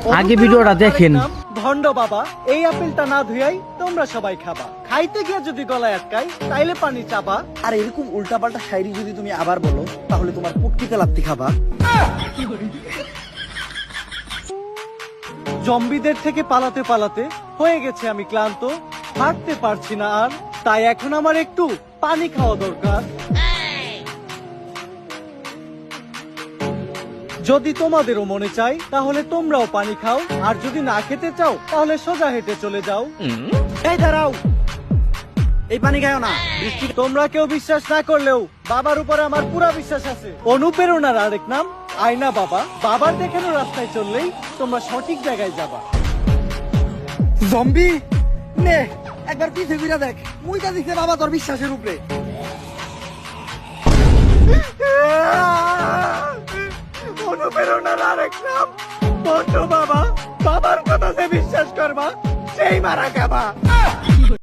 আগে ভিডিওটা দেখেন। ভন্ড বাবা, এই আপেলটা না ধুয়াই তোমরা সবাই খাবা। খাইতে গিয়ে যদি গলায় আটকাই তাইলে পানি চাবা। আর এরকম উল্টাপাল্টা শায়রি যদি তুমি আবার বলো তাহলে তোমার পুটকিতে লাত্তি খাবা। জম্বিদের থেকে পালাতে পালাতে হয়ে গেছে আমি ক্লান্ত, হাঁটতে পারছি না আর, তাই এখন আমার একটু পানি খাওয়া দরকার। যদি তোমাদেরও মনে চাই তাহলে তোমরাও পানি খাও, আর যদি না খেতে চাও তাহলে সোজা হেঁটে চলে যাও। এই দাঁড়াও, এই পানি খাও না। বৃষ্টি তোমরা কেউ বিশ্বাস না করলেও বাবার উপরে আমার পুরা বিশ্বাস আছে। অনুপ্রেরণার আরেক নাম আয়না বাবা। বাবার দেখানো রাস্তায় চললেই তোমরা সঠিক জায়গায় যাবা। জম্বি নে একবার পিছে ঘুরে দেখ, মুইটা দিছে বাবা তোর বিশ্বাসের উপরে। অনুপ্রেরণার আরেক নাম বন্ধু বাবা। বাবার কথা যে বিশ্বাস করবা সেই মারা খাবা।